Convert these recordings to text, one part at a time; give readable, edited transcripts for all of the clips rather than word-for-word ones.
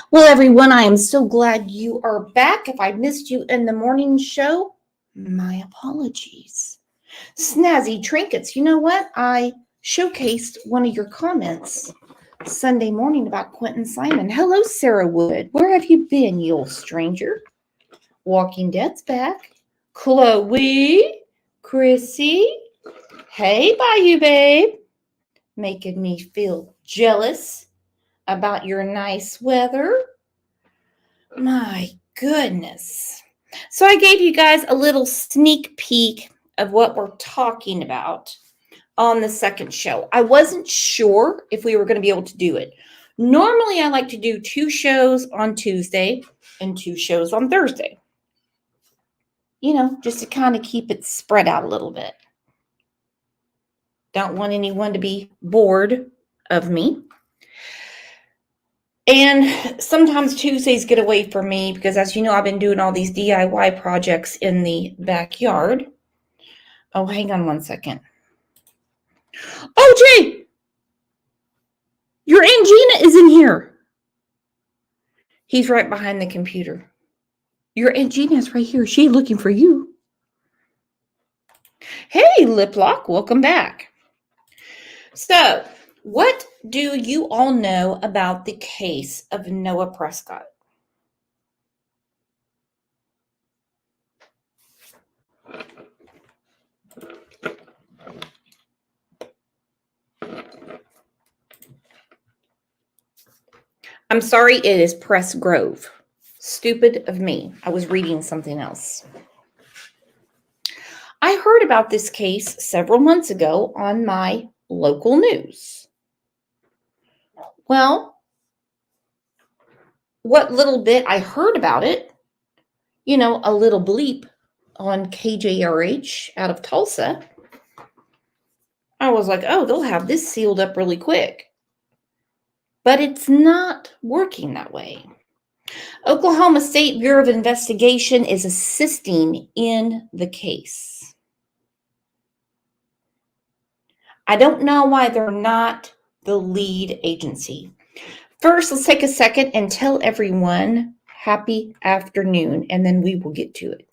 Well, everyone, I am so glad you are back. If I missed you in the morning show, my apologies. Snazzy Trinkets, you know what? I showcased one of your comments Sunday morning about Quentin Simon. Hello, Sarah Wood. Where have you been, you old stranger? Walking Dead's back. Chloe, Chrissy, hey, Bayou Babe. Making me feel jealous about your nice weather. My goodness. So I gave you guys a little sneak peek of what we're talking about on the second show. I wasn't sure if we were going to be able to do it. Normally, I like to do 2 shows on Tuesday and 2 shows on Thursday. You know, just to kind of keep it spread out a little bit. Don't want anyone to be bored of me. And sometimes Tuesdays get away from me because, as you know, I've been doing all these DIY projects in the backyard. Oh, hang on one second. Oh, Jay! Your Aunt Gina is in here. He's right behind the computer. Your Aunt Gina is right here. She's looking for you. Hey, Liplock, welcome back. So, what do you all know about the case of Noah Presgrove? I'm sorry, it is Presgrove. Stupid of me. I was reading something else. I heard about this case several months ago on my local news. Well, what little bit I heard about it, you know, a little bleep on KJRH out of Tulsa, I was like, oh, they'll have this sealed up really quick. But it's not working that way. Oklahoma State Bureau of Investigation is assisting in the case. I don't know why they're not the lead agency. First, let's take a second and tell everyone happy afternoon, and then we will get to it.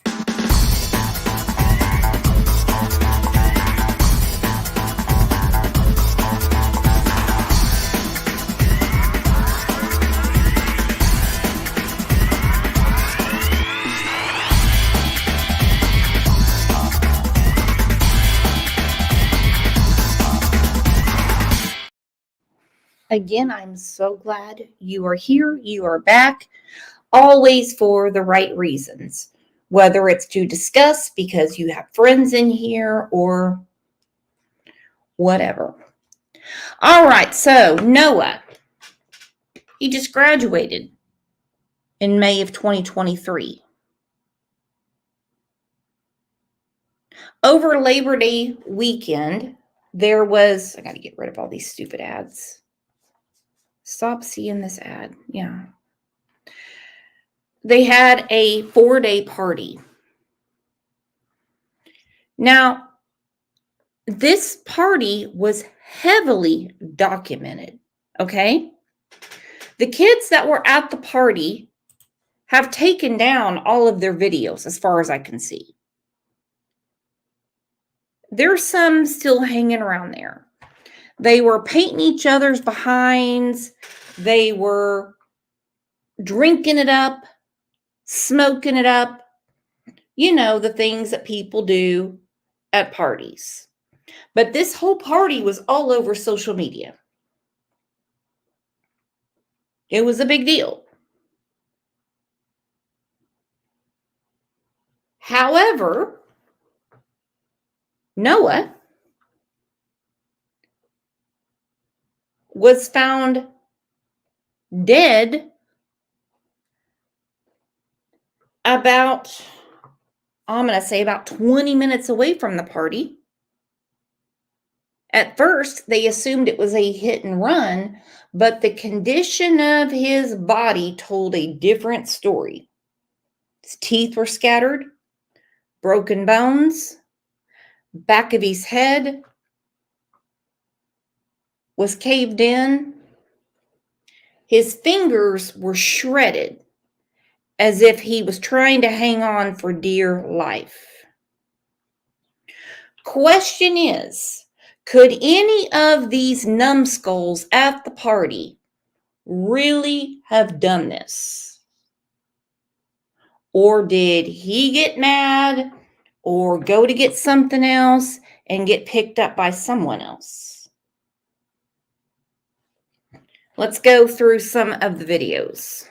Again, I'm so glad you are here. You are back, always for the right reasons, whether it's to discuss because you have friends in here or whatever. All right, so Noah, he just graduated in May of 2023. Over Labor Day weekend, there was, I got to get rid of all these stupid ads. Stop seeing this ad. Yeah. They had a 4-day party. Now, this party was heavily documented, okay? The kids that were at the party have taken down all of their videos as far as I can see. There's some still hanging around there. They were painting each other's behinds. They were drinking it up, smoking it up. You know, the things that people do at parties. But this whole party was all over social media. It was a big deal. However, Noah was found dead about, I'm going to say about 20 minutes away from the party. At first, they assumed it was a hit and run, but the condition of his body told a different story. His teeth were scattered, broken bones, back of his head was caved in. His fingers were shredded as if he was trying to hang on for dear life. Question is, could any of these numbskulls at the party really have done this? Or did he get mad or go to get something else and get picked up by someone else? Let's go through some of the videos.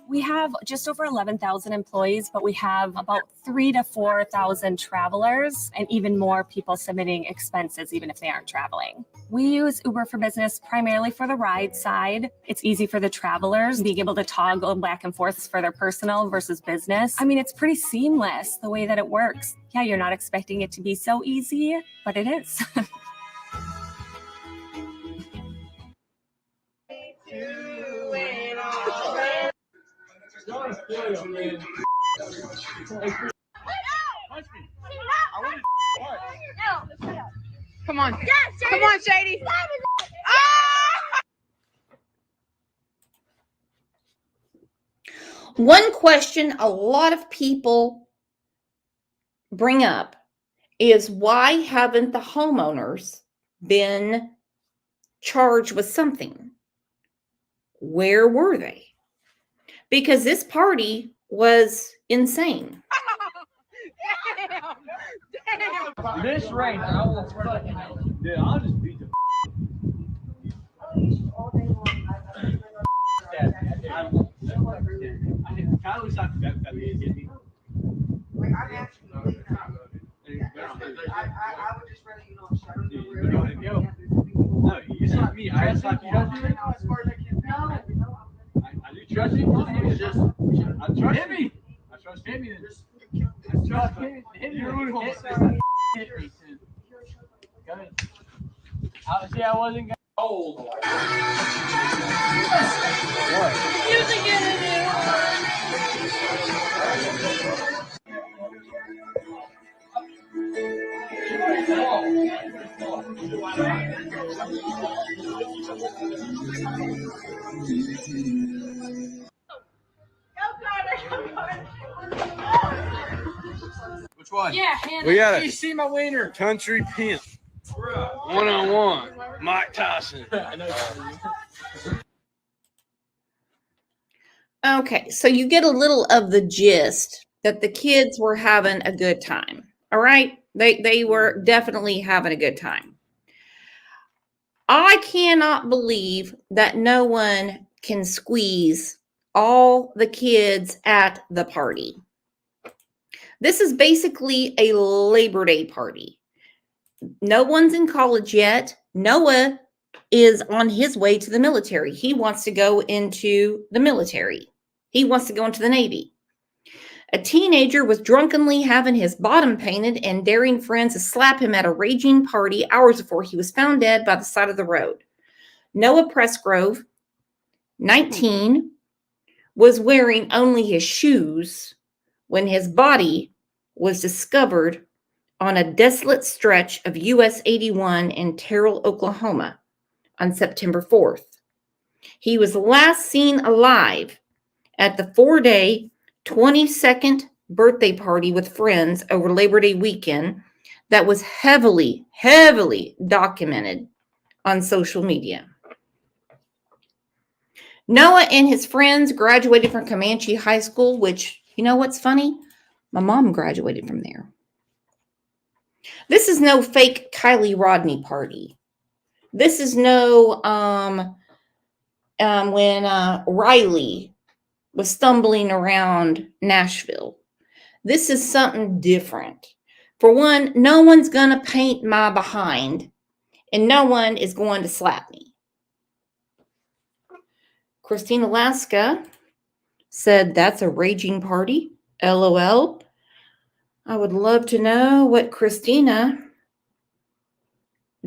We have just over 11,000 employees, but we have about 3,000 to 4,000 travelers and even more people submitting expenses, even if they aren't traveling. We use Uber for Business primarily for the ride side. It's easy for the travelers being able to toggle back and forth for their personal versus business. I mean, it's pretty seamless the way that it works. Yeah, you're not expecting it to be so easy, but it is. Come on. Yes, come on, Shady. One question a lot of people bring up is, why haven't the homeowners been charged with something? Where were they? Because this party was insane. Damn. This rain, I will fucking. Dude, I'll just beat the. Kyle was talking about that. Like, I'm actually really not. I would just rather, you know, No, you slap me. I slap you. I do trust you. I trust me. I trust him. I trust him. Hit me soon. Go ahead. See, I wasn't going. Old. What? Music in Which one? Yeah, Hannah. We got it. You see my wiener? Country Pimp. One-on-one. Mike Tyson. Okay, so you get a little of the gist that the kids were having a good time. All right? They were definitely having a good time. I cannot believe that no one can squeeze all the kids at the party. This is basically a Labor Day party. No one's in college yet. Noah is on his way to the military. He wants to go into the military. He wants to go into the Navy. A teenager was drunkenly having his bottom painted and daring friends to slap him at a raging party hours before he was found dead by the side of the road. Noah Presgrove, 19, was wearing only his shoes when his body was discovered on a desolate stretch of US 81 in Terrell, Oklahoma on September 4th. He was last seen alive at the 4-day, 22nd birthday party with friends over Labor Day weekend that was heavily documented on social media. Noah and his friends graduated from Comanche High School, which, you know what's funny? My mom graduated from there. This is no fake Kylie Rodney party. This is no when Riley was stumbling around Nashville. This is something different. For one, no one's going to paint my behind, and no one is going to slap me. Christine Alaska said, "That's a raging party. LOL. I would love to know what Christina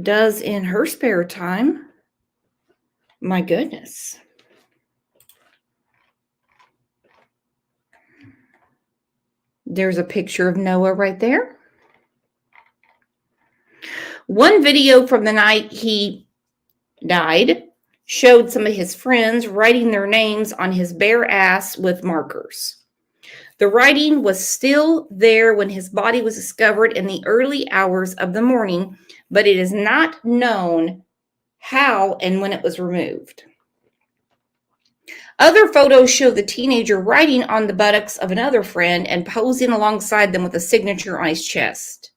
does in her spare time. My goodness." There's a picture of Noah right there. One video from the night he died showed some of his friends writing their names on his bare ass with markers. The writing was still there when his body was discovered in the early hours of the morning, but it is not known how and when it was removed. Other photos show the teenager writing on the buttocks of another friend and posing alongside them with a signature on his chest.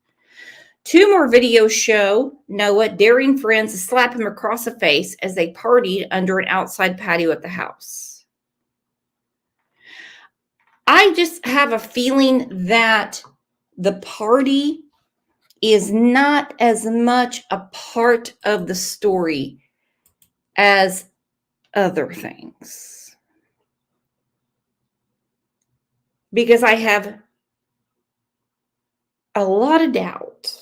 2 more videos show Noah daring friends to slap him across the face as they partied under an outside patio at the house. I just have a feeling that the party is not as much a part of the story as other things. Because I have a lot of doubt,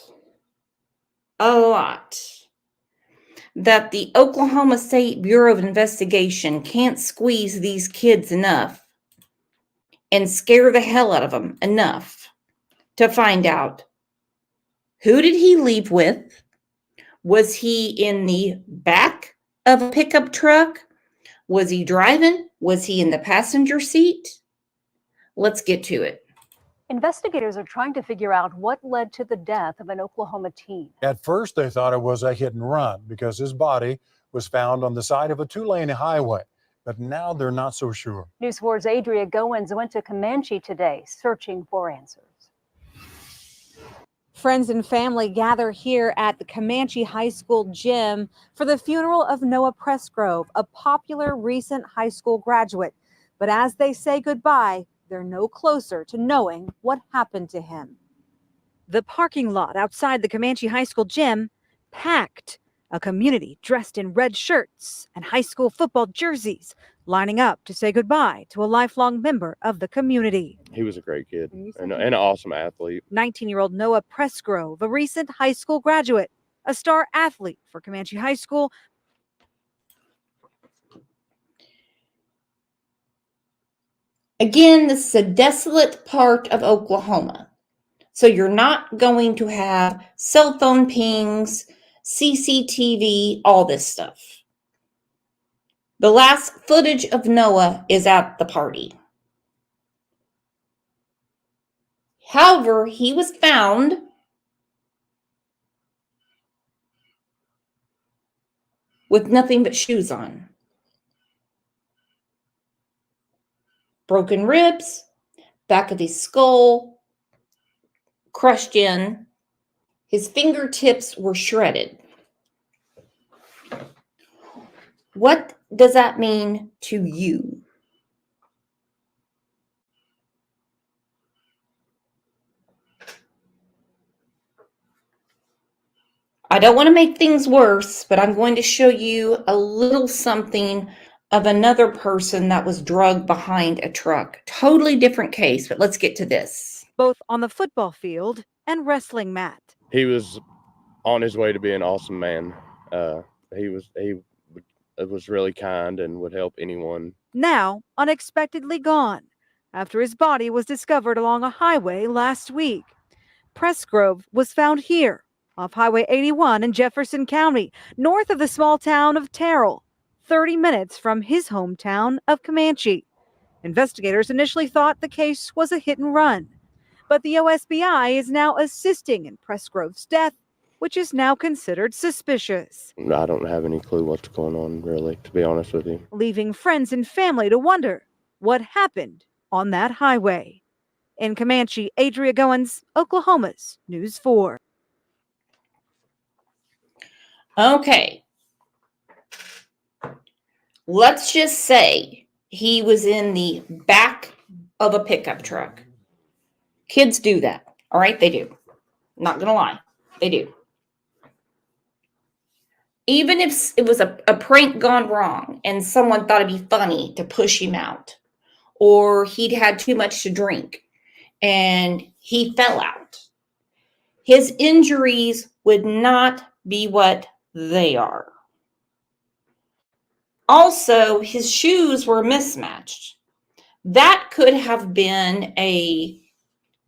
that the Oklahoma State Bureau of Investigation can't squeeze these kids enough and scare the hell out of them enough to find out, who did he leave with? Was he in the back of a pickup truck? Was he driving? Was he in the passenger seat? Let's get to it. Investigators are trying to figure out what led to the death of an Oklahoma teen. At first, they thought it was a hit and run because his body was found on the side of a 2-lane highway. But now they're not so sure. News 4's Adria Goins went to Comanche today, searching for answers. Friends and family gather here at the Comanche High School gym for the funeral of Noah Presgrove, a popular recent high school graduate. But as they say goodbye, they're no closer to knowing what happened to him. The parking lot outside the Comanche High School gym packed. A community dressed in red shirts and high school football jerseys lining up to say goodbye to a lifelong member of the community. He was a great kid and an awesome athlete. 19-year-old Noah Presgrove, a recent high school graduate, a star athlete for Comanche High School. Again, this is a desolate part of Oklahoma. So you're not going to have cell phone pings, CCTV, all this stuff. The last footage of Noah is at the party. However, he was found with nothing but shoes on. Broken ribs, back of his skull crushed in. His fingertips were shredded. What does that mean to you? I don't want to make things worse, but I'm going to show you a little something of another person that was drugged behind a truck. Totally different case, but let's get to this. Both on the football field and wrestling mat. He was on his way to be an awesome man. He was really kind and would help anyone. Now unexpectedly gone after his body was discovered along a highway last week. Presgrove was found here off Highway 81 in Jefferson County, north of the small town of Terrell, 30 minutes from his hometown of Comanche. Investigators initially thought the case was a hit and run, but the OSBI is now assisting in Presgrove's death, which is now considered suspicious. I don't have any clue what's going on, really, to be honest with you. Leaving friends and family to wonder what happened on that highway. In Comanche, Adria Goins, Oklahoma's News 4. Okay. Let's just say he was in the back of a pickup truck. Kids do that. All right, they do. Not going to lie. They do. Even if it was a prank gone wrong and someone thought it'd be funny to push him out, or he'd had too much to drink and he fell out, his injuries would not be what they are. Also, his shoes were mismatched. That could have been a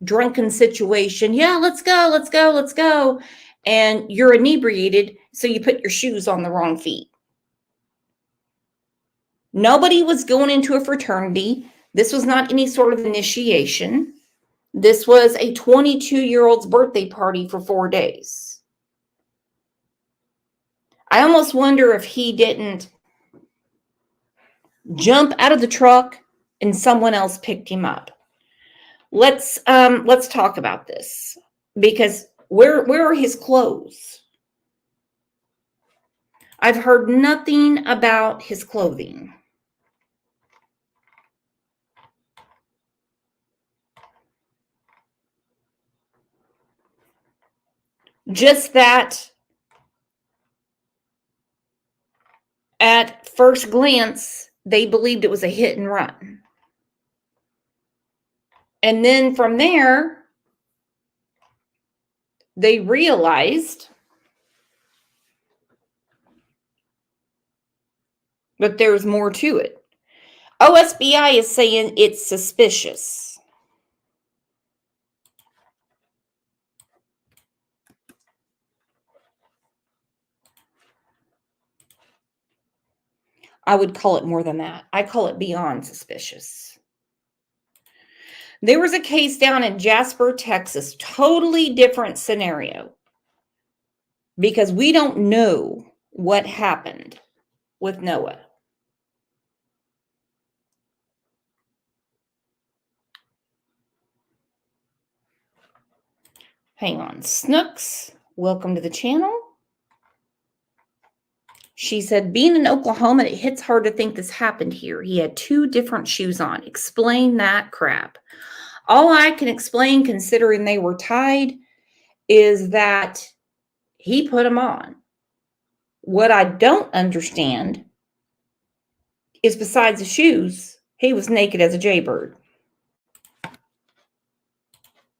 drunken situation. Yeah, let's go. and you're inebriated, so you put your shoes on the wrong feet. Nobody was going into a fraternity. This was not any sort of initiation. This was a 22-year-old's birthday party for 4 days. I almost wonder if he didn't jump out of the truck and someone else picked him up. Let's talk about this, because where are his clothes? I've heard nothing about his clothing. Just that at first glance, they believed it was a hit and run. And then from there, they realized that there's more to it. OSBI is saying it's suspicious. I would call it more than that. I call it beyond suspicious. There was a case down in Jasper, Texas, totally different scenario, because we don't know what happened with Noah. Hang on. Snooks, welcome to the channel. She said, being in Oklahoma, it hits hard to think this happened here. He had 2 different shoes on. Explain that crap. All I can explain, considering they were tied, is that he put them on. What I don't understand is, besides the shoes, he was naked as a jaybird.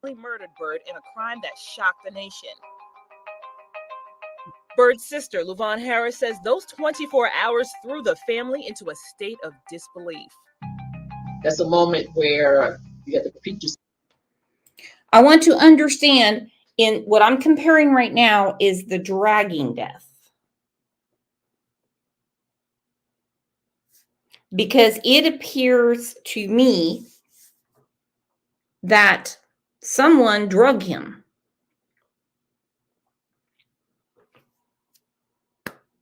Murdered Bird in a crime that shocked the nation. Bird's sister, Luvon Harris, says those 24 hours threw the family into a state of disbelief. That's a moment where you have to repeat yourself. I want to understand, in what I'm comparing right now is the dragging death. Because it appears to me that someone drugged him.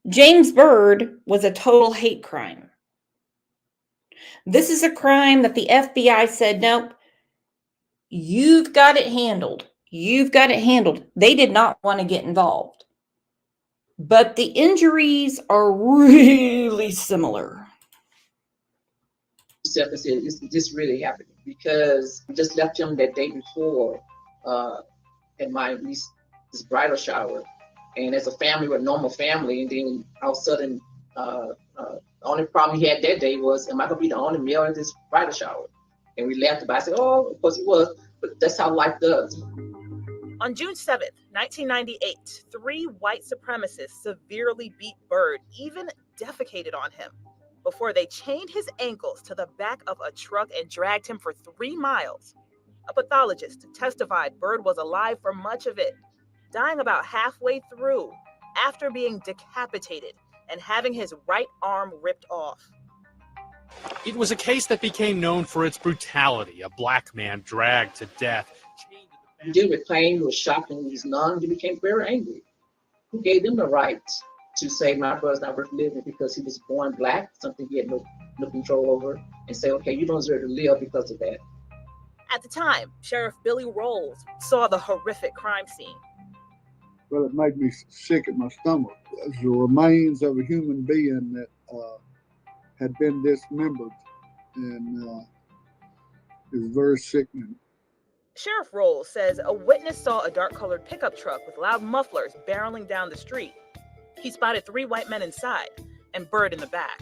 James Byrd was a total hate crime. This is a crime that the FBI said, nope, you've got it handled. You've got it handled. They did not want to get involved. But the injuries are really similar. Yourself and said, this really happened, because I just left him that day before at my niece's bridal shower. And as a family, we're a normal family, and then all of a sudden, the only problem he had that day was, am I going to be the only male at this bridal shower? And we laughed about it. I said, oh, of course he was, but that's how life does. On June 7th, 1998, 3 white supremacists severely beat Byrd, even defecated on him, before they chained his ankles to the back of a truck and dragged him for 3 miles. A pathologist testified Byrd was alive for much of it, dying about halfway through after being decapitated and having his right arm ripped off. It was a case that became known for its brutality. A black man dragged to death. You deal with pain, was shocked, and was numb. You became very angry. Who gave them the right to say my brother's not worth living because he was born black, something he had no control over, and say, okay, you don't deserve to live because of that? At the time, Sheriff Billy Rolls saw the horrific crime scene. Well, it made me sick at my stomach. It was the remains of a human being that had been dismembered, and it was very sickening. Sheriff Rolls says a witness saw a dark-colored pickup truck with loud mufflers barreling down the street. He spotted 3 white men inside and Byrd in the back.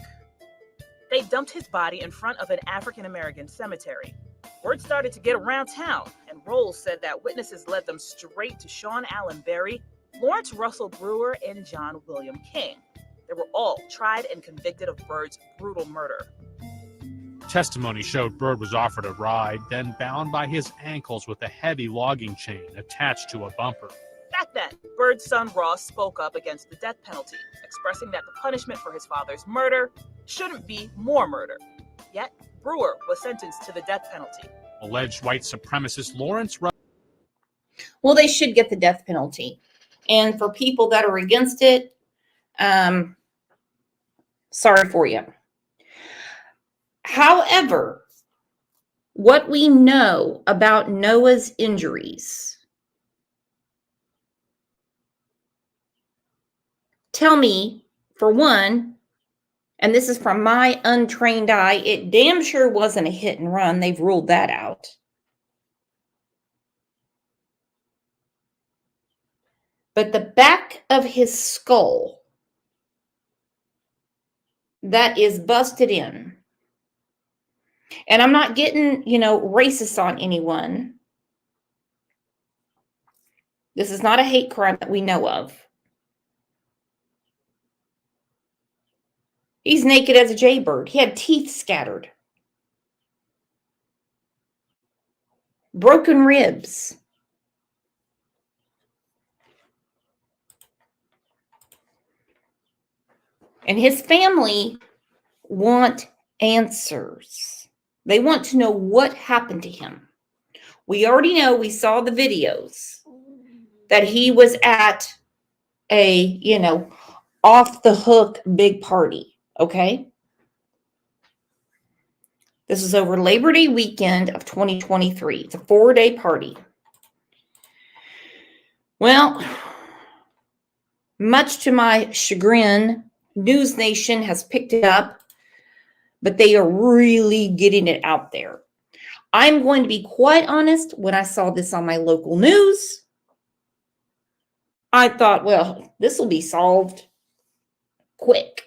They dumped his body in front of an African-American cemetery. Word started to get around town, and Rolls said that witnesses led them straight to Sean Allen Berry, Lawrence Russell Brewer, and John William King. They were all tried and convicted of Byrd's brutal murder. Testimony showed Byrd was offered a ride, then bound by his ankles with a heavy logging chain attached to a bumper. Back then, Bird's son Ross spoke up against the death penalty, expressing that the punishment for his father's murder shouldn't be more murder. Yet, Brewer was sentenced to the death penalty. Alleged white supremacist Lawrence. Well, they should get the death penalty. And for people that are against it, sorry for you. However, what we know about Noah's injuries, tell me, for one, and this is from my untrained eye, it damn sure wasn't a hit and run. They've ruled that out. But the back of his skull that is busted in, and I'm not getting, racist on anyone. This is not a hate crime that we know of. He's naked as a jaybird. He had teeth scattered. Broken ribs. And his family want answers. They want to know what happened to him. We already know, we saw the videos, that he was at a, off the hook big party. Okay. This is over Labor Day weekend of 2023. It's a 4-day party. Well, much to my chagrin, NewsNation has picked it up, but they are really getting it out there. I'm going to be quite honest. When I saw this on my local news, I thought, well, this will be solved quick.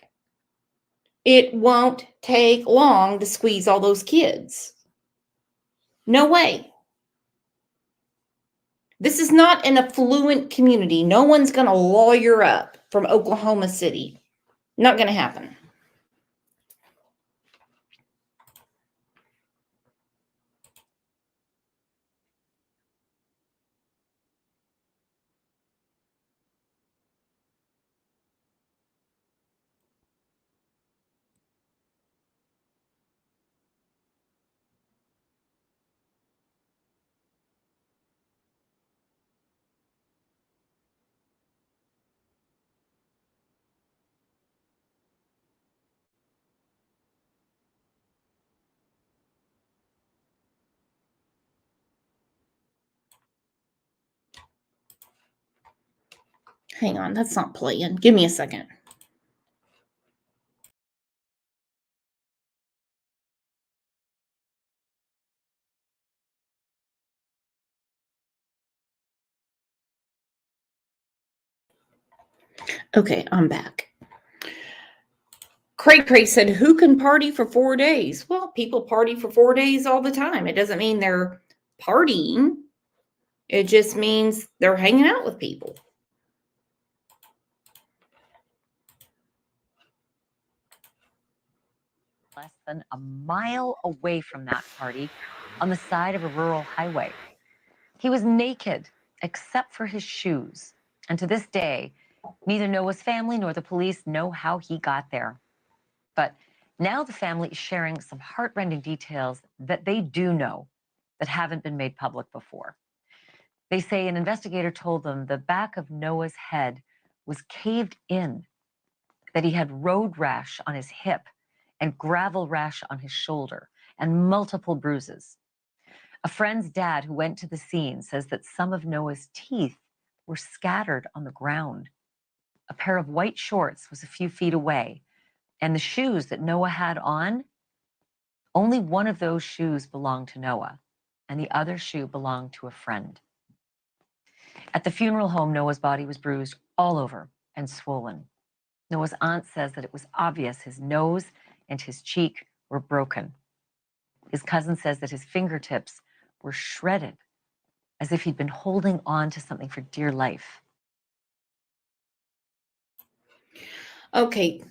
It won't take long to squeeze all those kids. No way. This is not an affluent community. No one's going to lawyer up from Oklahoma City. Not going to happen. Hang on, that's not playing. Give me a second. Okay, I'm back. Cray said, who can party for 4 days? Well, people party for 4 days all the time. It doesn't mean they're partying. It just means they're hanging out with people. Less than a mile away from that party on the side of a rural highway. He was naked except for his shoes. And to this day, neither Noah's family nor the police know how he got there. But now the family is sharing some heartrending details that they do know that haven't been made public before. They say an investigator told them the back of Noah's head was caved in, that he had road rash on his hip and gravel rash on his shoulder and multiple bruises. A friend's dad who went to the scene says that some of Noah's teeth were scattered on the ground. A pair of white shorts was a few feet away, and the shoes that Noah had on, only one of those shoes belonged to Noah, and the other shoe belonged to a friend. At the funeral home, Noah's body was bruised all over and swollen. Noah's aunt says that it was obvious his nose and his cheek were broken. His cousin says that his fingertips were shredded, as if he'd been holding on to something for dear life. Okay,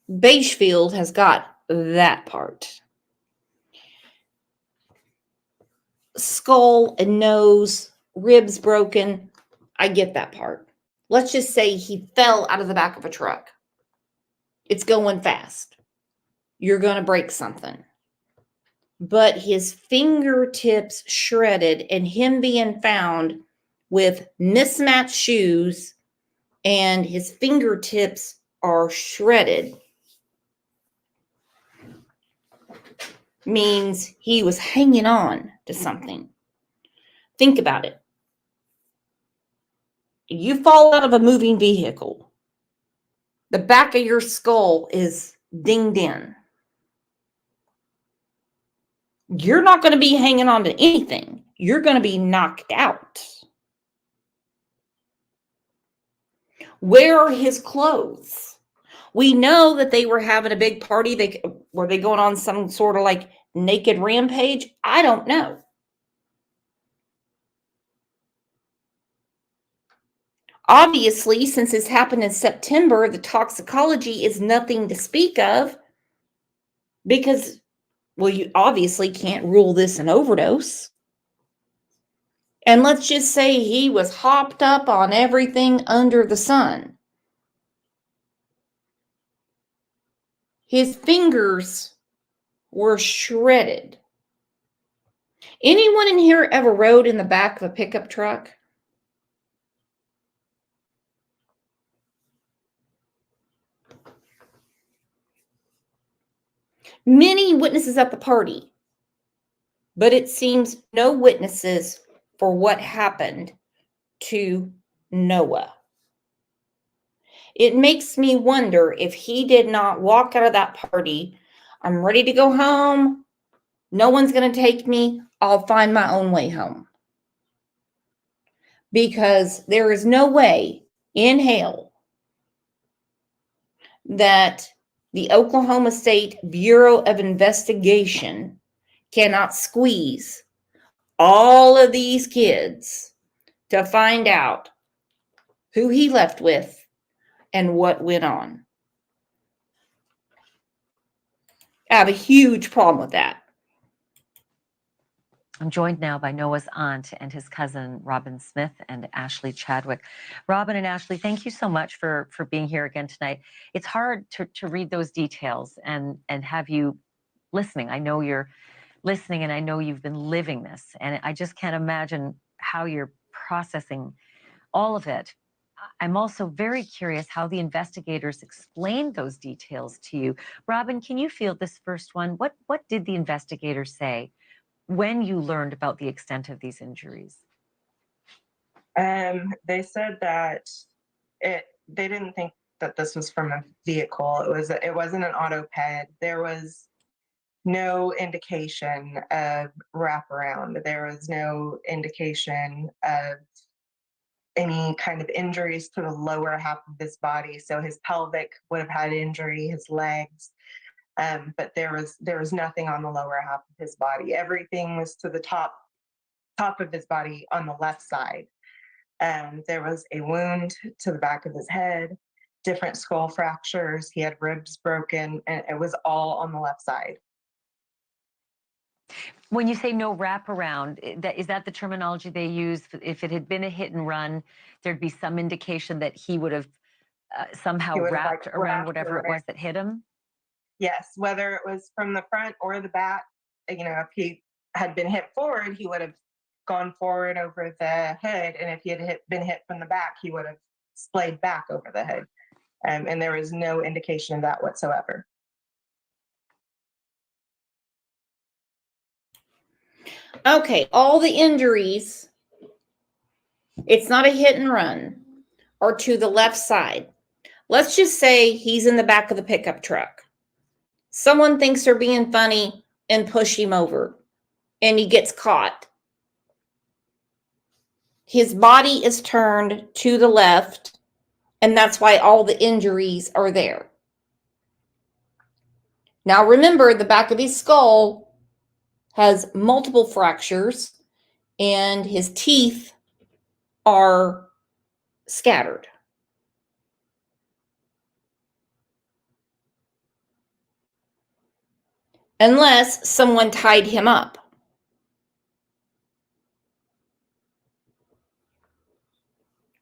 Banfield has got that part. Skull and nose, ribs broken. I get that part. Let's just say he fell out of the back of a truck. It's going fast. You're going to break something. But his fingertips shredded and him being found with mismatched shoes and his fingertips are shredded means he was hanging on to something. Think about it. You fall out of a moving vehicle. The back of your skull is dinged in. You're not going to be hanging on to anything. You're going to be knocked out. Where are his clothes? We know that they were having a big party. Were they going on some sort of like naked rampage? I don't know. Obviously, since this happened in September, the toxicology is nothing to speak of because, well, you obviously can't rule this an overdose. And let's just say he was hopped up on everything under the sun. His fingers were shredded. Anyone in here ever rode in the back of a pickup truck? Many witnesses at the party, but it seems no witnesses for what happened to Noah. It makes me wonder if he did not walk out of that party. I'm ready to go home. No one's going to take me. I'll find my own way home. Because there is no way in hell that the Oklahoma State Bureau of Investigation cannot squeeze all of these kids to find out who he left with and what went on. I have a huge problem with that. I'm joined now by Noah's aunt and his cousin, Robyn Smith and Ashley Chadwick. Robyn and Ashley, thank you so much for being here again tonight. It's hard to read those details and have you listening. I know you're listening and I know you've been living this, and I just can't imagine how you're processing all of it. I'm also very curious how the investigators explained those details to you. Robyn, can you field this first one? What did the investigators say when you learned about the extent of these injuries? They said that they didn't think that this was from a vehicle. It wasn't an auto ped. There was no indication of wraparound. There was no indication of any kind of injuries to the lower half of his body. So his pelvic would have had injury, his legs, but there was nothing on the lower half of his body. Everything was to the top of his body on the left side. There was a wound to the back of his head, different skull fractures. He had ribs broken, and it was all on the left side. When you say no wraparound, is that the terminology they use? If it had been a hit and run, there'd be some indication that he would have somehow wrapped around whatever it was that hit him? Yes, whether it was from the front or the back. You know, if he had been hit forward, he would have gone forward over the hood, and if he had been hit from the back, he would have splayed back over the hood. And there was no indication of that whatsoever. Okay, all the injuries, it's not a hit and run, are to the left side. Let's just say he's in the back of the pickup truck. Someone thinks they're being funny and push him over, and he gets caught. His body is turned to the left, and that's why all the injuries are there. Now remember, the back of his skull has multiple fractures, and his teeth are scattered. Unless someone tied him up.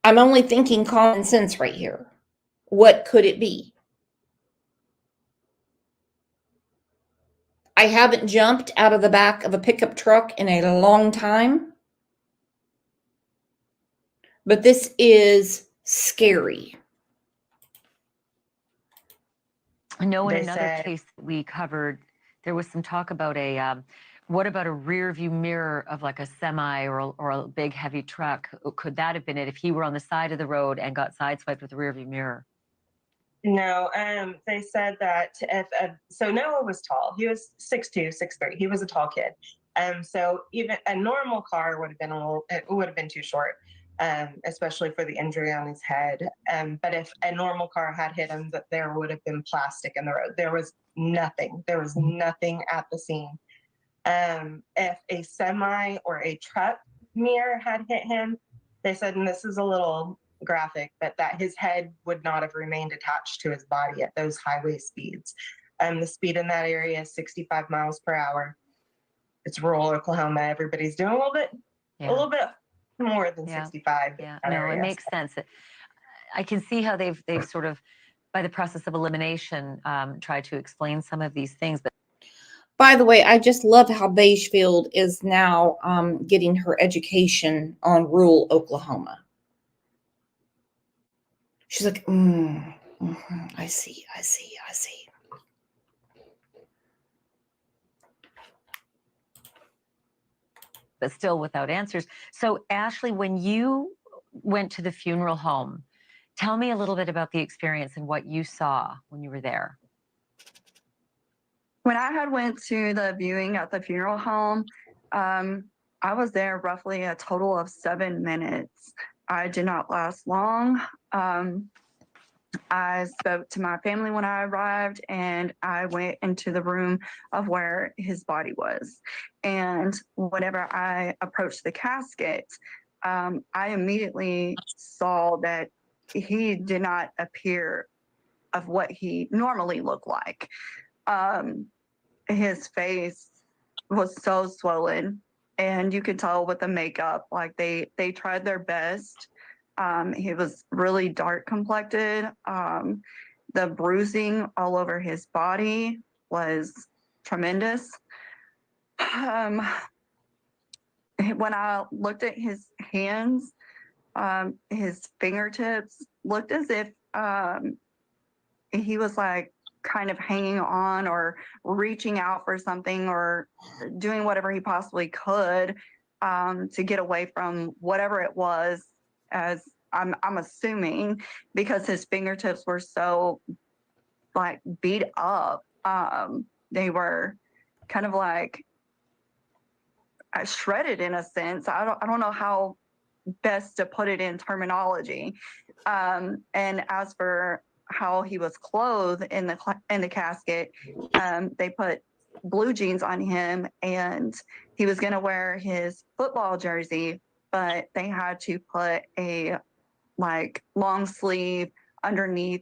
I'm only thinking common sense right here. What could it be? I haven't jumped out of the back of a pickup truck in a long time, but this is scary. I know in They another said- case that we covered, there was some talk about what about a rear view mirror of like a semi or a big heavy truck? Could that have been it if he were on the side of the road and got sideswiped with a rear view mirror? No, they said that if so Noah was tall. He was 6'2", 6'3". He was a tall kid. So even a normal car would have been too short, especially for the injury on his head. But if a normal car had hit him, that there would have been plastic in the road. There was nothing. There was nothing at the scene. If a semi or a truck mirror had hit him, they said, and this is a little graphic, but that his head would not have remained attached to his body at those highway speeds. The speed in that area is 65 miles per hour. It's rural Oklahoma. Everybody's doing a little bit more than 65. Yeah, no, it makes sense. I can see how they've sort of, by the process of elimination, tried to explain some of these things. But by the way, I just love how Banfield is now getting her education on rural Oklahoma. She's like, I see. But still without answers. So, Ashley, when you went to the funeral home, tell me a little bit about the experience and what you saw when you were there. When I had went to the viewing at the funeral home, I was there roughly a total of 7 minutes. I did not last long. I spoke to my family when I arrived, and I went into the room of where his body was. And whenever I approached the casket, I immediately saw that he did not appear of what he normally looked like. His face was so swollen, and you could tell with the makeup, like they tried their best. He was really dark complected. The bruising all over his body was tremendous. When I looked at his hands, his fingertips looked as if he was like kind of hanging on or reaching out for something or doing whatever he possibly could to get away from whatever it was, as I'm assuming, because his fingertips were so like beat up. They were kind of like shredded in a sense. I don't know how best to put it in terminology. And as for how he was clothed in the casket, they put blue jeans on him, and he was going to wear his football jersey, but they had to put a like long sleeve underneath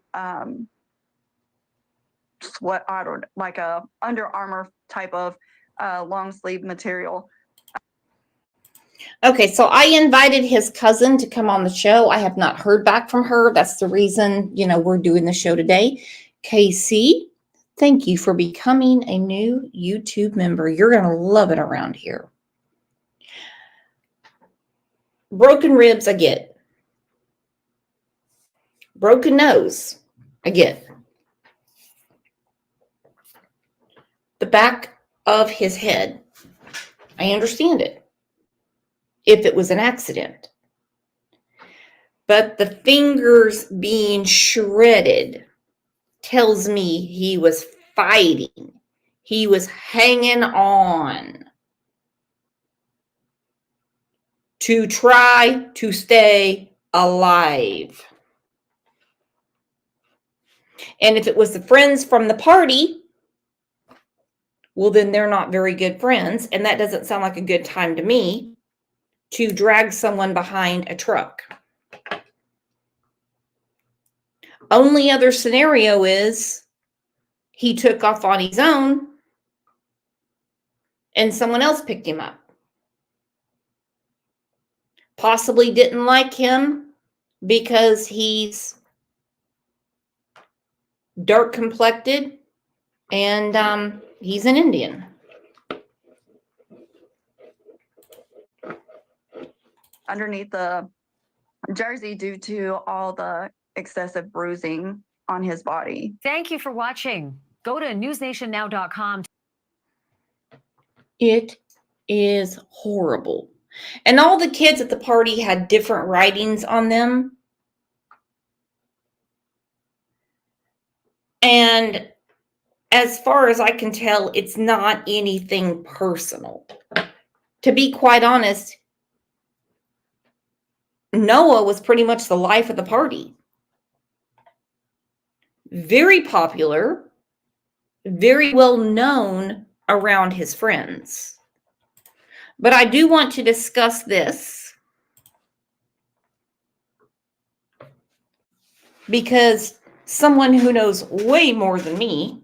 like a Under Armour type of long sleeve material. Okay, so I invited his cousin to come on the show. I have not heard back from her. That's the reason, we're doing the show today. Casey, thank you for becoming a new YouTube member. You're going to love it around here. Broken ribs, I get. Broken nose, I get. The back of his head, I understand it, if it was an accident. But the fingers being shredded tells me he was fighting. He was hanging on to try to stay alive. And if it was the friends from the party, well, then they're not very good friends. And that doesn't sound like a good time to me to drag someone behind a truck. Only other scenario is he took off on his own and someone else picked him up. Possibly didn't like him because he's dark complected and he's an Indian. Underneath the jersey due to all the excessive bruising on his body. Thank you for watching. Go to newsnationnow.com. It is horrible. And all the kids at the party had different writings on them. And as far as I can tell, it's not anything personal. To be quite honest, Noah was pretty much the life of the party. Very popular, very well known around his friends. But I do want to discuss this because someone who knows way more than me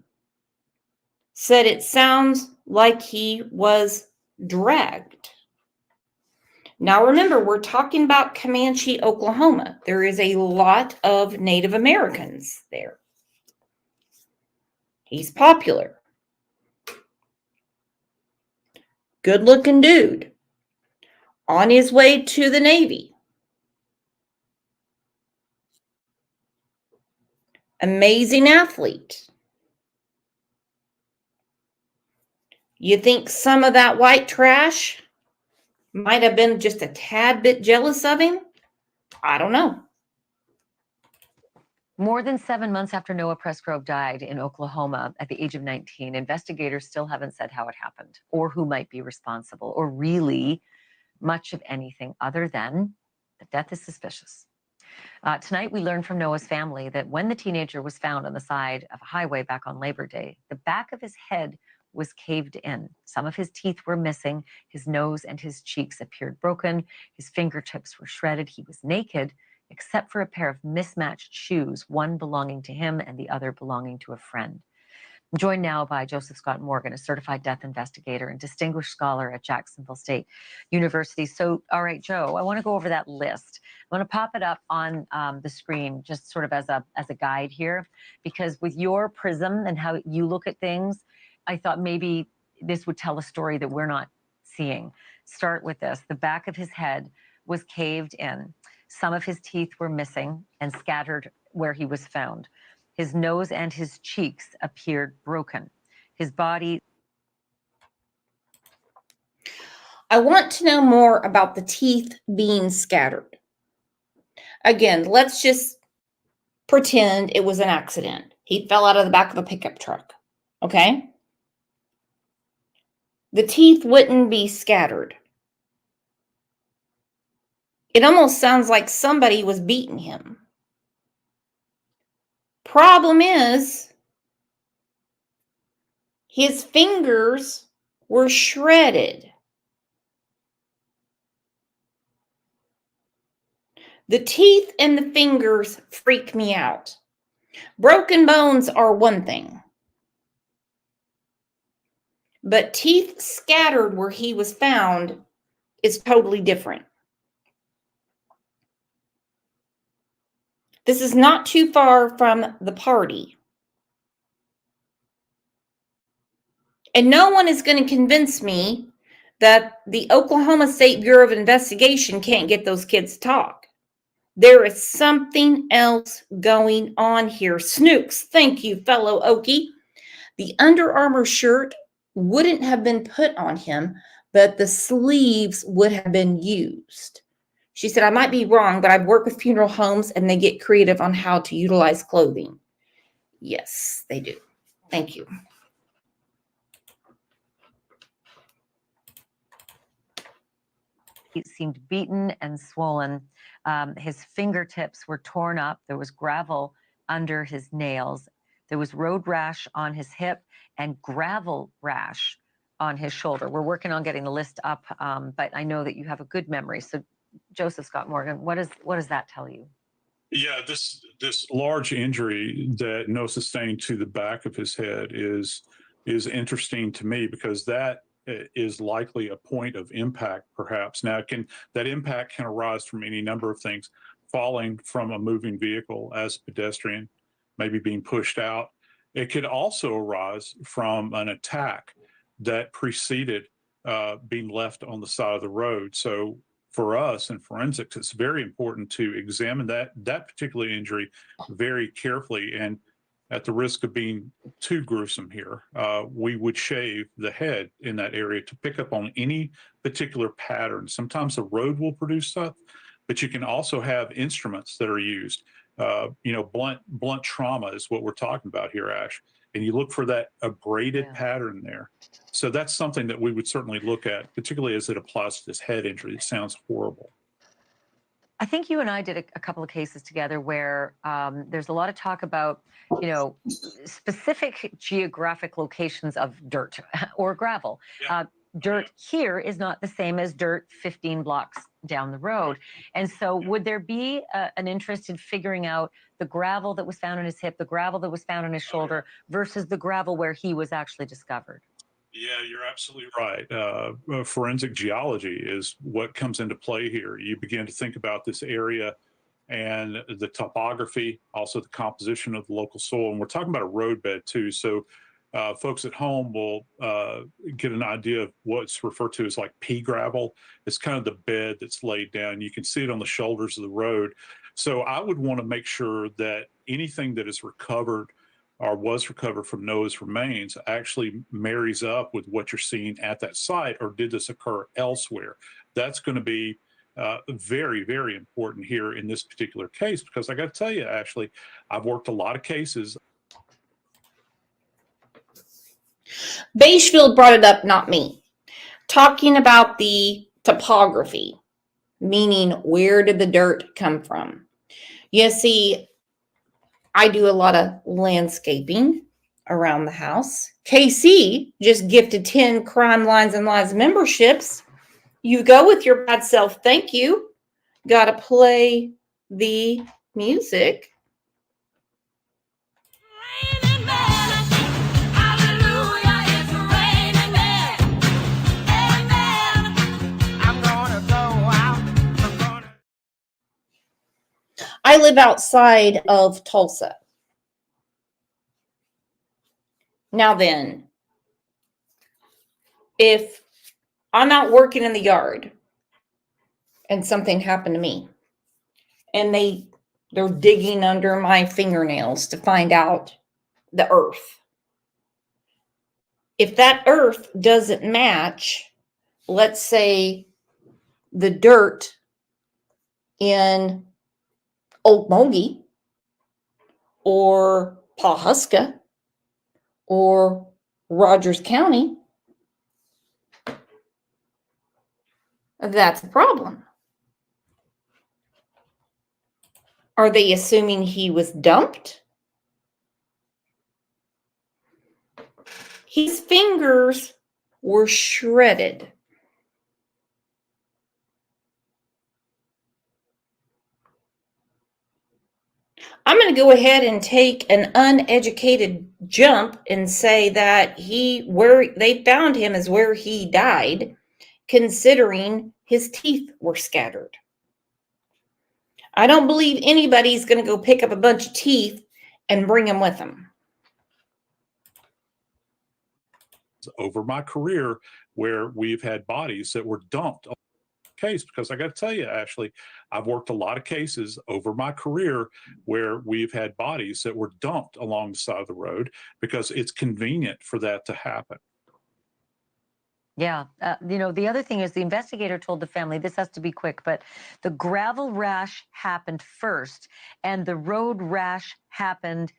said it sounds like he was dragged. Now remember, we're talking about Comanche, Oklahoma. There is a lot of Native Americans there. He's popular. Good-looking dude. On his way to the Navy. Amazing athlete. You think some of that white trash might have been just a tad bit jealous of him? I don't know. More than 7 months after Noah Presgrove died in Oklahoma at the age of 19, investigators still haven't said how it happened or who might be responsible or really much of anything other than the death is suspicious. Tonight, we learned from Noah's family that when the teenager was found on the side of a highway back on Labor Day, the back of his head was caved in. Some of his teeth were missing. His nose and his cheeks appeared broken. His fingertips were shredded. He was naked, except for a pair of mismatched shoes, one belonging to him and the other belonging to a friend. I'm joined now by Joseph Scott Morgan, a certified death investigator and distinguished scholar at Jacksonville State University. So, all right, Joe, I want to go over that list. I want to pop it up on the screen just sort of as a guide here, because with your prism and how you look at things, I thought maybe this would tell a story that we're not seeing. Start with this. The back of his head was caved in. Some of his teeth were missing and scattered where he was found. His nose and his cheeks appeared broken. His body. I want to know more about the teeth being scattered. Again, let's just pretend it was an accident. He fell out of the back of a pickup truck. Okay? The teeth wouldn't be scattered. It almost sounds like somebody was beating him. Problem is, his fingers were shredded. The teeth and the fingers freak me out. Broken bones are one thing. But teeth scattered where he was found is totally different. This is not too far from the party. And no one is going to convince me that the Oklahoma State Bureau of Investigation can't get those kids to talk. There is something else going on here. Snooks, thank you, fellow Okie. The Under Armour shirt wouldn't have been put on him, but the sleeves would have been used. She said, I might be wrong, but I've worked with funeral homes and they get creative on how to utilize clothing. Yes, they do. Thank you. He seemed beaten and swollen. His fingertips were torn up. There was gravel under his nails. There was road rash on his hip and gravel rash on his shoulder. We're working on getting the list up, but I know that you have a good memory. So, Joseph Scott Morgan, what does that tell you? Yeah, this large injury that Noah sustained to the back of his head is interesting to me because that is likely a point of impact, perhaps. Now, that impact can arise from any number of things. falling from a moving vehicle as a pedestrian, maybe being pushed out. It could also arise from an attack that preceded being left on the side of the road. So for us in forensics, it's very important to examine that particular injury very carefully. And at the risk of being too gruesome here, we would shave the head in that area to pick up on any particular pattern. Sometimes the road will produce stuff, but you can also have instruments that are used. Blunt trauma is what we're talking about here, Ash. And you look for that abraded pattern there. So that's something that we would certainly look at, particularly as it applies to this head injury. It sounds horrible. I think you and I did a couple of cases together where there's a lot of talk about, specific geographic locations of dirt or gravel. Dirt here is not the same as dirt 15 blocks down the road. And so would there be an interest in figuring out the gravel that was found on his hip, the gravel that was found on his shoulder versus the gravel where he was actually discovered? Yeah, you're absolutely right. Forensic geology is what comes into play here. You begin to think about this area and the topography, also the composition of the local soil. And we're talking about a roadbed too. So folks at home will get an idea of what's referred to as like pea gravel. It's kind of the bed that's laid down. You can see it on the shoulders of the road. So I would want to make sure that anything that is recovered or was recovered from Noah's remains actually marries up with what you're seeing at that site, or did this occur elsewhere? That's going to be very, very important here in this particular case, because I got to tell you, Ashley, I've worked a lot of cases. Baishfield brought it up, not me. Talking about the topography, meaning where did the dirt come from? You see, I do a lot of landscaping around the house. KC just gifted 10 Crime Lines and Lies memberships. You go with your bad self. Thank you. Got to play the music. I live outside of Tulsa. Now then, if I'm out working in the yard and something happened to me and they're digging under my fingernails to find out the earth. If that earth doesn't match, let's say the dirt in Okmulgee or Pawhuska or Rogers County, that's a problem. Are they assuming he was dumped? His fingers were shredded. I'm going to go ahead and take an uneducated jump and say that where they found him is where he died, considering his teeth were scattered. I don't believe anybody's going to go pick up a bunch of teeth and bring them with them. Over my career, where we've had bodies that were dumped. Case, because I got to tell you, Ashley, I've worked a lot of cases over my career where we've had bodies that were dumped along the side of the road because it's convenient for that to happen. Yeah. The other thing is the investigator told the family, this has to be quick, but the gravel rash happened first and the road rash happened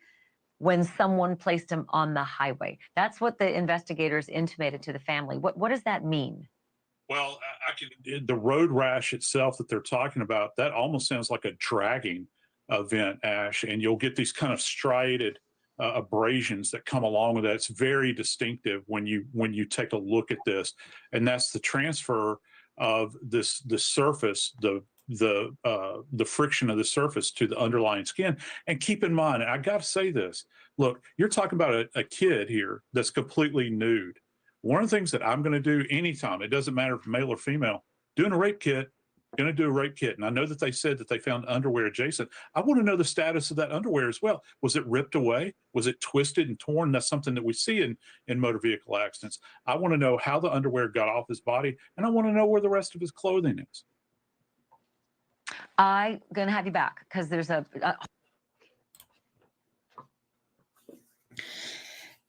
when someone placed him on the highway. That's what the investigators intimated to the family. What does that mean? Well, the road rash itself that they're talking about, that almost sounds like a dragging event, Ash, and you'll get these kind of striated abrasions that come along with that. It's very distinctive when you take a look at this, and that's the transfer of the surface, the friction of the surface to the underlying skin. And keep in mind, I got to say this, look, you're talking about a kid here that's completely nude. One of the things that I'm going to do anytime, it doesn't matter if male or female, doing a rape kit, going to do a rape kit. And I know that they said that they found underwear adjacent. I want to know the status of that underwear as well. Was it ripped away? Was it twisted and torn? That's something that we see in motor vehicle accidents. I want to know how the underwear got off his body, and I want to know where the rest of his clothing is. I'm going to have you back because there's a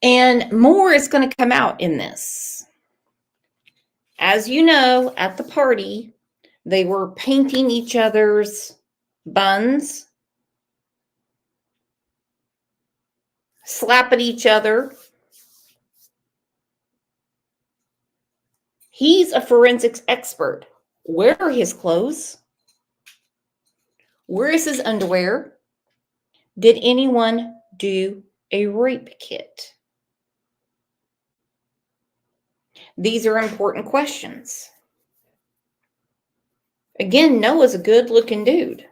And more is going to come out in this. As you know, at the party, they were painting each other's buns, slapping each other. He's a forensics expert. Where are his clothes? Where is his underwear? Did anyone do a rape kit? These are important questions. Again, Noah's a good-looking dude.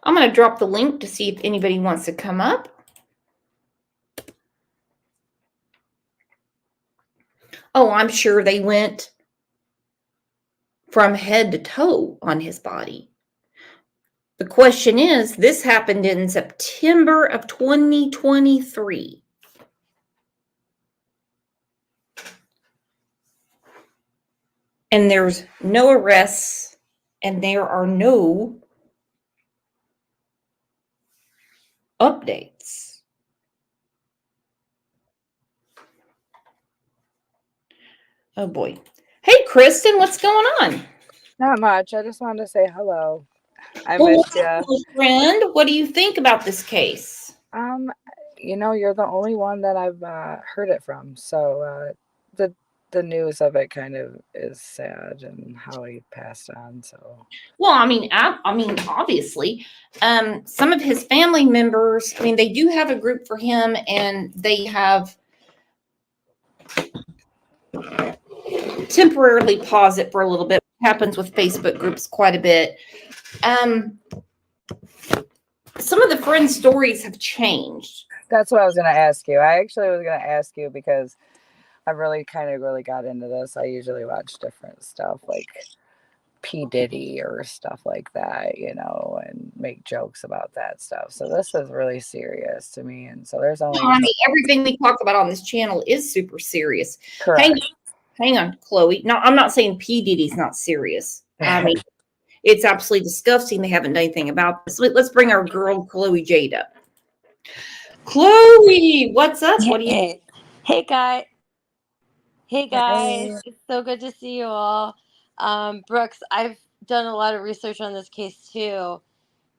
I'm going to drop the link to see if anybody wants to come up. Oh, I'm sure they went from head to toe on his body. The question is, this happened in September of 2023. And there's no arrests, and there are no updates. Oh boy. Hey, Kristen, what's going on? Not much. I just wanted to say hello. I Well, missed you. friend, what do you think about this case? You know, you're the only one that I've heard it from. So the news of it kind of is sad and how he passed on. So Well, I mean, obviously, some of his family members, they do have a group for him, and they have temporarily paused it for a little bit. It happens with Facebook groups quite a bit. Some of the friend stories have changed. that's what I was going to ask you. I actually was going to ask you because I really got into this. I usually watch different stuff like P. Diddy or stuff like that, you know, and make jokes about that stuff. So this is really serious to me. And so there's only Everything we talk about on this channel is super serious. correct. Hang on, Chloe. No, I'm not saying P. Diddy's not serious. It's absolutely disgusting. They haven't done anything about this. Let's bring our girl Chloe Jade up. Chloe, what's up? What do you? Hey guys. Hey guys. Hey. It's so good to see you all. Brooks, I've done a lot of research on this case too.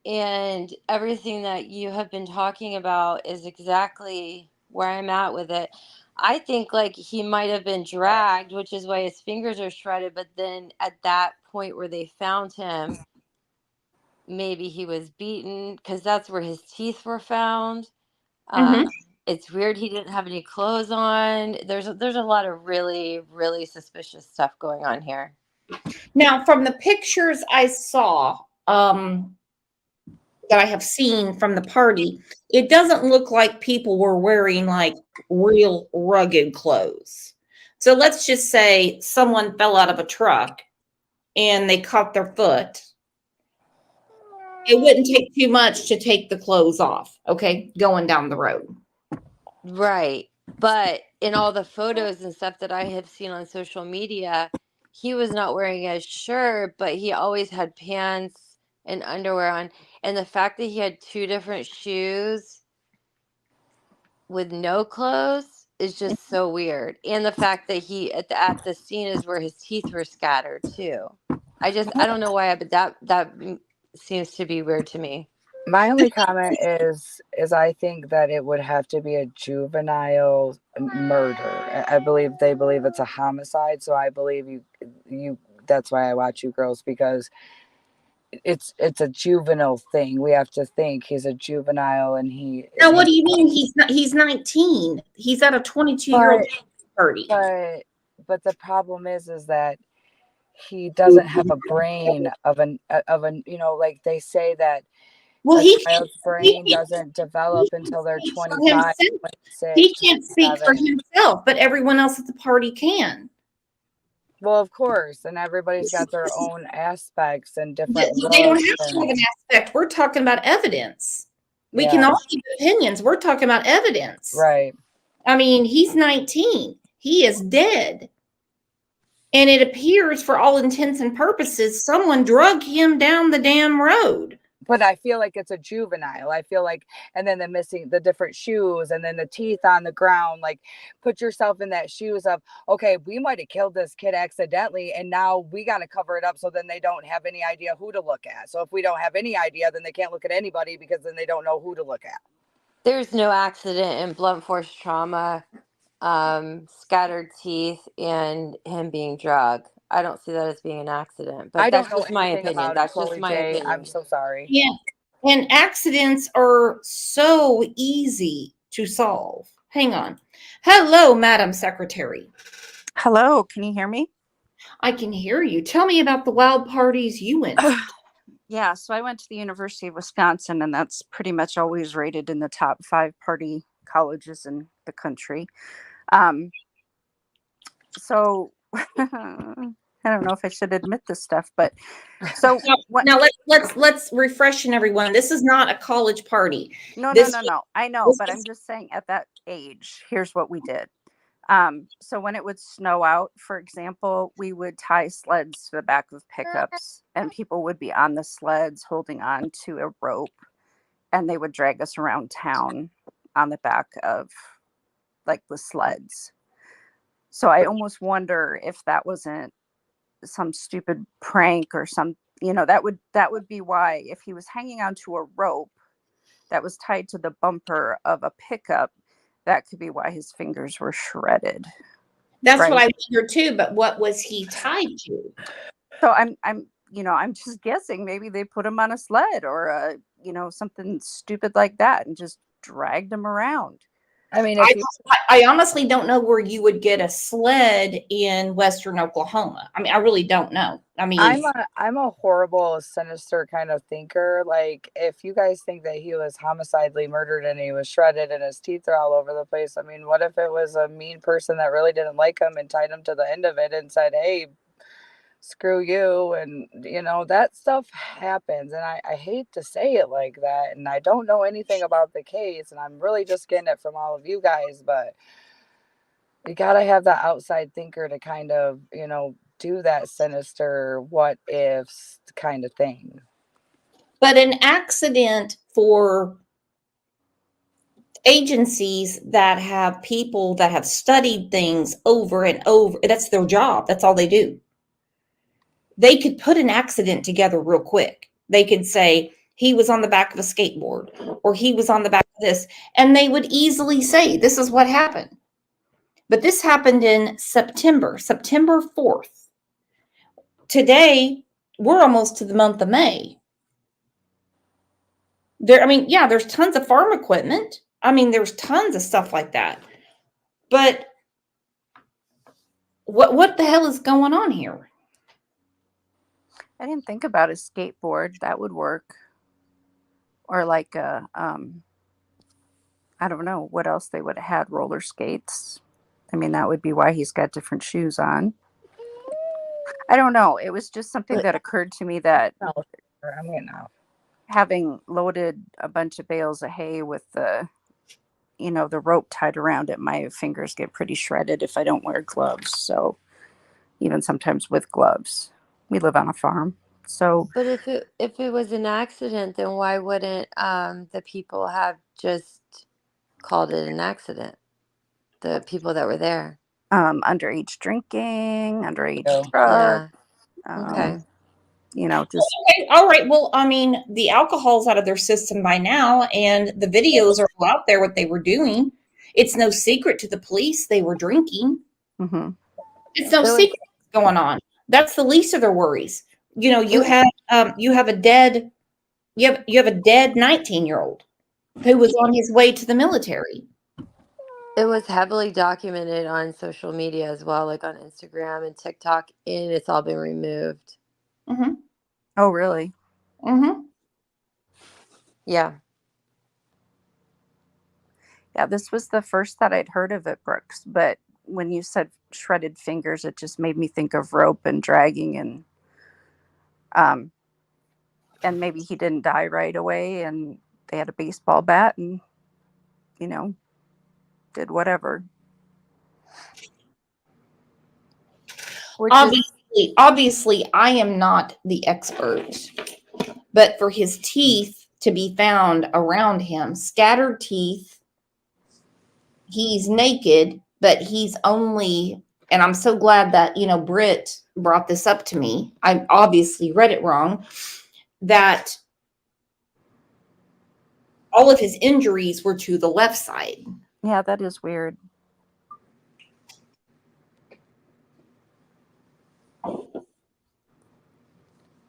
And everything that you have been talking about is exactly where I'm at with it. I think like he might have been dragged, which is why his fingers are shredded. But then at that point where they found him, maybe he was beaten because that's where his teeth were found. It's weird he didn't have any clothes on. There's a lot of really, really suspicious stuff going on here. Now, from the pictures I saw, that I have seen from the party, it doesn't look like people were wearing like real rugged clothes. So let's just say someone fell out of a truck and they caught their foot. It wouldn't take too much to take the clothes off, okay, going down the road. Right. But in all the photos and stuff that I have seen on social media, he was not wearing a shirt, but he always had pants and underwear on. And the fact that he had two different shoes with no clothes is just so weird. And the fact that he at the scene is where his teeth were scattered too. I don't know why, but that seems to be weird to me. My only comment is I think that it would have to be a juvenile murder. They believe it's a homicide. So I believe you that's why I watch you girls, because it's a juvenile thing. We have to think he's a juvenile and he. Now, what do you mean he's 19? He's at a 22-year-old party. But the problem is that he doesn't have a brain of an, you know, like they say that Well, a he child's brain doesn't develop until they're 25, 26, he can't speak for 27. himself, but everyone else at the party can. Well, of course, and everybody's got their own aspects and different They don't looks. have to have an aspect. We're talking about evidence. We can Yeah. all keep opinions. We're talking about evidence. Right. I mean, he's 19. He is dead. And it appears, for all intents and purposes, someone drug him down the damn road. But I feel like it's a juvenile. I feel like, and then the different shoes and then the teeth on the ground. Like, put yourself in that shoes of, okay, we might have killed this kid accidentally and now we got to cover it up so then they don't have any idea who to look at. So if we don't have any idea, then they can't look at anybody because then they don't know who to look at. There's no accident in blunt force trauma, scattered teeth, and him being drugged. I don't see that as being an accident, but I that's don't know just my anything opinion. about it, That's just Chloe my J. opinion. I'm so sorry. Yeah. And accidents are so easy to solve. Hang on. Hello, Madam Secretary. Hello, can you hear me? I can hear you. Tell me about the wild parties you went to. Yeah, so I went to the University of Wisconsin, and that's pretty much always rated in the top 5 party colleges in the country. So I don't know if I should admit this stuff, but so now let's refresh everyone. This is not a college party. No. I know, but I'm just saying at that age, here's what we did. So when it would snow out, for example, we would tie sleds to the back of pickups and people would be on the sleds holding on to a rope and they would drag us around town on the back of like the sleds. So I almost wonder if that wasn't some stupid prank or some, that would be why, if he was hanging onto a rope that was tied to the bumper of a pickup, that could be why his fingers were shredded. That's right? what I wonder too, but what was he tied to? So I'm just guessing maybe they put him on a sled or something stupid like that and just dragged him around. I mean, I honestly don't know where you would get a sled in Western Oklahoma. I mean, I really don't know. I mean, I'm a horrible, sinister kind of thinker. Like, if you guys think that he was homicidally murdered and he was shredded and his teeth are all over the place, I mean, what if it was a mean person that really didn't like him and tied him to the end of it and said, hey, screw you? And that stuff happens, and I hate to say it like that, and I don't know anything about the case, and I'm really just getting it from all of you guys, but you got to have that outside thinker to kind of do that sinister what ifs kind of thing. but an accident for agencies that have people that have studied things over and over, that's their job, that's all they do. They could put an accident together real quick. They could say he was on the back of a skateboard or he was on the back of this, and they would easily say this is what happened. But this happened in September 4th. Today, we're almost to the month of May. There's tons of farm equipment. I mean, there's tons of stuff like that. But what the hell is going on here? I didn't think about a skateboard. That would work. Or like I don't know what else they would have had, roller skates. I mean, that would be why he's got different shoes on. I don't know. It was just something that occurred to me that having loaded a bunch of bales of hay with the rope tied around it, my fingers get pretty shredded if I don't wear gloves. So even sometimes with gloves, we live on a farm. So, but if it was an accident, then why wouldn't the people have just called it an accident? The people that were there. Underage drinking, underage drugs. Okay. Just okay. All right. Well, I mean, the alcohol's out of their system by now, and the videos are all out there what they were doing. It's no secret to the police they were drinking. Mm-hmm. It's no secret what's going on. That's the least of their worries. You have a dead 19-year-old who was on his way to the military. It was heavily documented on social media as well, like on Instagram and TikTok, and it's all been removed. Mm-hmm. Oh, really? Mm-hmm. Yeah. Yeah, this was the first that I'd heard of it, Brooks. But when you said shredded fingers, it just made me think of rope and dragging, um, and maybe he didn't die right away, and they had a baseball bat, and you know, did whatever. Obviously, I am not the expert, but for his teeth to be found around him, scattered teeth, he's naked, but he's only, and I'm so glad that, Britt brought this up to me. I obviously read it wrong, that all of his injuries were to the left side. Yeah, that is weird.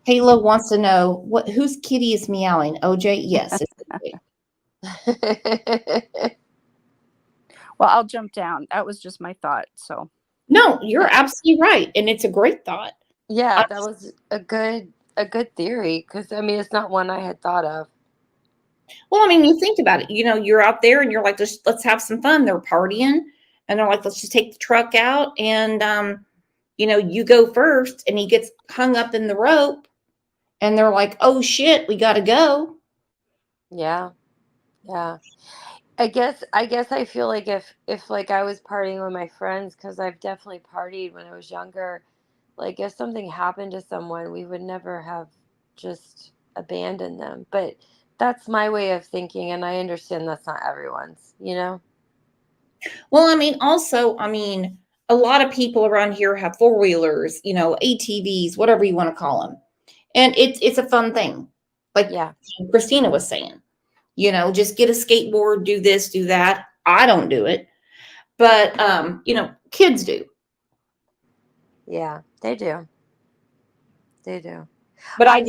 Kayla wants to know whose kitty is meowing. OJ? Yes. Well, I'll jump down. That was just my thought. So No, you're absolutely right, and it's a great thought. Yeah, that was a good theory, because I mean, it's not one I had thought of. Well, I mean, you think about it. You're out there, and you're like, let's have some fun. They're partying, and they're like, let's just take the truck out, and you go first, and he gets hung up in the rope, and they're like, oh shit, we got to go. Yeah. Yeah. I guess I feel like if like I was partying with my friends, because I've definitely partied when I was younger, like if something happened to someone, we would never have just abandoned them. But that's my way of thinking, and I understand that's not everyone's, Well, I mean, a lot of people around here have four-wheelers, ATVs, whatever you want to call them. And it's a fun thing. Like Christina was saying, just get a skateboard, do this, do that. I don't do it. But, kids do. Yeah, they do. They do. But I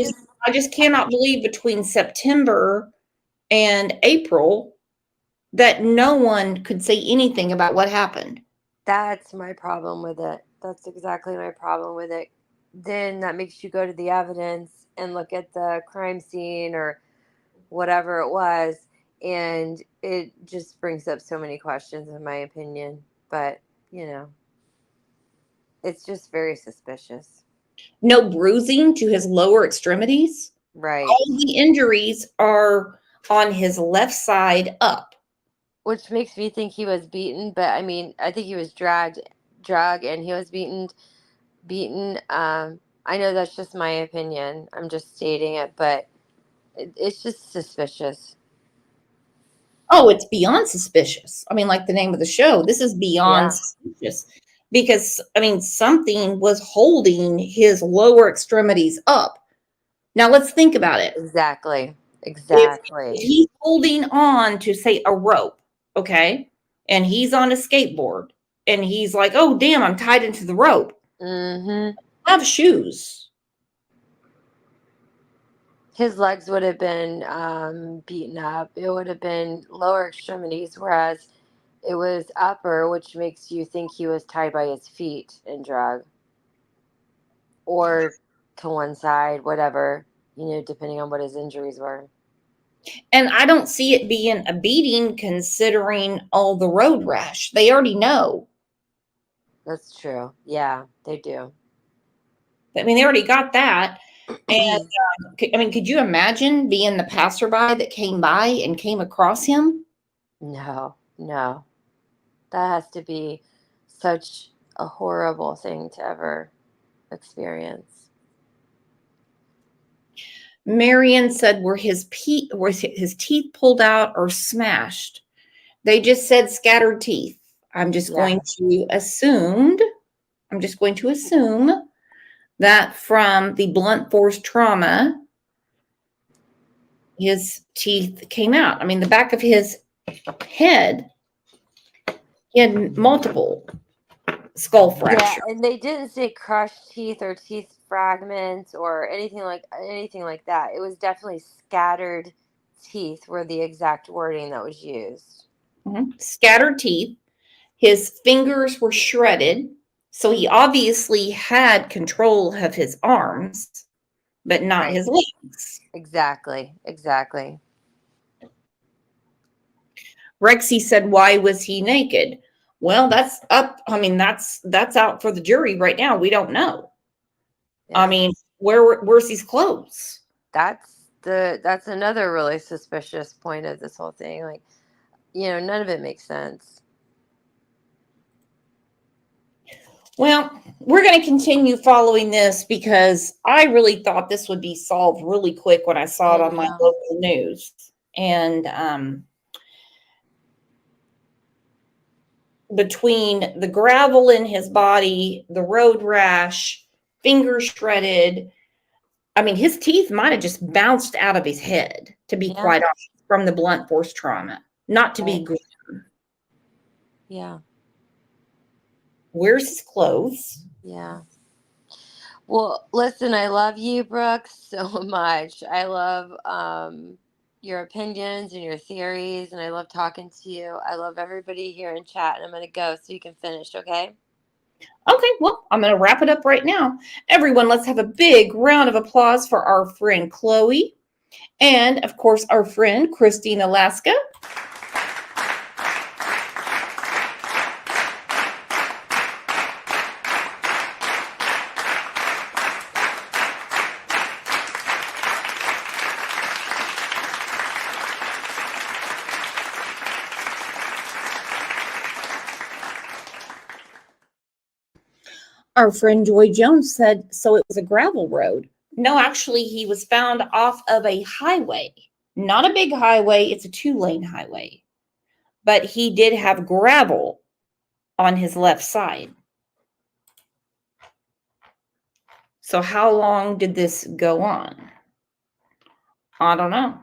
just cannot believe between September and April that no one could say anything about what happened. That's my problem with it. That's exactly my problem with it. Then that makes you go to the evidence and look at the crime scene or whatever it was, and it just brings up so many questions, in my opinion. But, it's just very suspicious. No bruising to his lower extremities. Right. All the injuries are on his left side up. Which makes me think he was beaten, but I mean, I think he was dragged, and he was beaten. I know that's just my opinion. I'm just stating it, but it's just suspicious. Oh, it's beyond suspicious. I mean, like the name of the show, this is beyond suspicious. Because, something was holding his lower extremities up. Now, let's think about it. Exactly. If he's holding on to, say, a rope, okay, and he's on a skateboard, and he's like, oh, damn, I'm tied into the rope. Mm-hmm. Have shoes. His legs would have been beaten up. It would have been lower extremities, whereas it was upper, which makes you think he was tied by his feet and drug. Or to one side, whatever, depending on what his injuries were. And I don't see it being a beating considering all the road rash. They already know. That's true. Yeah, they do. They already got that. And could you imagine being the passerby that came by and came across him? No. That has to be such a horrible thing to ever experience. Marion said, were his teeth pulled out or smashed? They just said scattered teeth. I'm just going to assume that from the blunt force trauma, his teeth came out. The back of his head, he had multiple skull fractures. Yeah, and they didn't say crushed teeth or teeth fragments or anything like that. It was definitely scattered teeth were the exact wording that was used. Mm-hmm. Scattered teeth. His fingers were shredded. So he obviously had control of his arms, but not his legs. Exactly. Rexy said, why was he naked? Well, that's up. I mean, that's out for the jury right now. We don't know. Yeah. I mean, where's his clothes? That's another really suspicious point of this whole thing. Like, none of it makes sense. Well, we're going to continue following this because I really thought this would be solved really quick when I saw it on my local news. And between the gravel in his body, the road rash, fingers shredded, I mean, his teeth might have just bounced out of his head, to be quite honest, from the blunt force trauma. Not to be grim. Yeah. Where's his clothes? Yeah. Well, listen, I love you, Brooks, so much. I love your opinions and your theories, and I love talking to you. I love everybody here in chat, and I'm going to go so you can finish, okay? Okay, well, I'm going to wrap it up right now. Everyone, let's have a big round of applause for our friend Chloe and, of course, our friend Christine Alaska. Our friend Joy Jones said, so it was a gravel road. No, actually, he was found off of a highway. Not a big highway. It's a 2-lane highway. But he did have gravel on his left side. So how long did this go on? I don't know.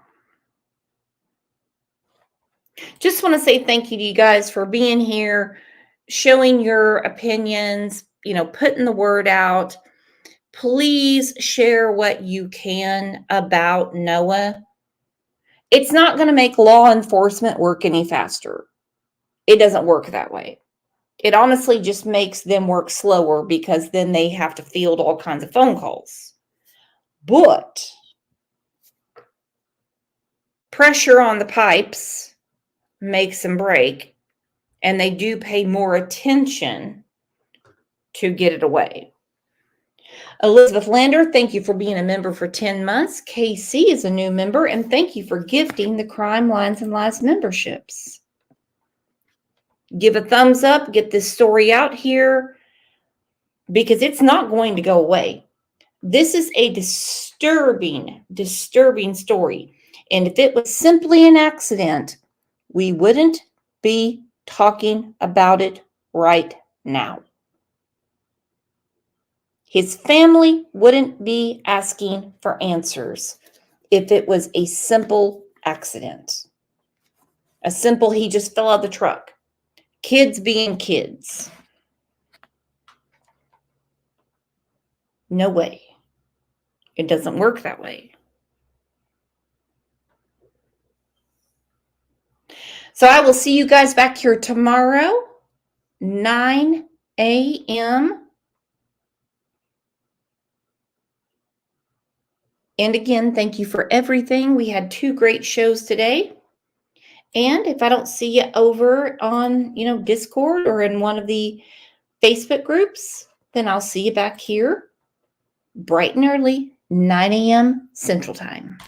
Just want to say thank you to you guys for being here, showing your opinions, putting the word out. Please share what you can about Noah. It's not going to make law enforcement work any faster. It doesn't work that way. It honestly just makes them work slower because then they have to field all kinds of phone calls. But pressure on the pipes makes them break, and they do pay more attention to get it away. Elizabeth Lander, thank you for being a member for 10 months. KC is a new member, and thank you for gifting the Crime Lines and Lies memberships. Give a thumbs up, get this story out here, because it's not going to go away. This is a disturbing story. And if it was simply an accident, we wouldn't be talking about it right now. His family wouldn't be asking for answers if it was a simple accident. He just fell out of the truck. Kids being kids. No way. It doesn't work that way. So I will see you guys back here tomorrow, 9 a.m. And again, thank you for everything. We had 2 great shows today. And if I don't see you over on, Discord or in one of the Facebook groups, then I'll see you back here bright and early, 9 a.m. Central Time.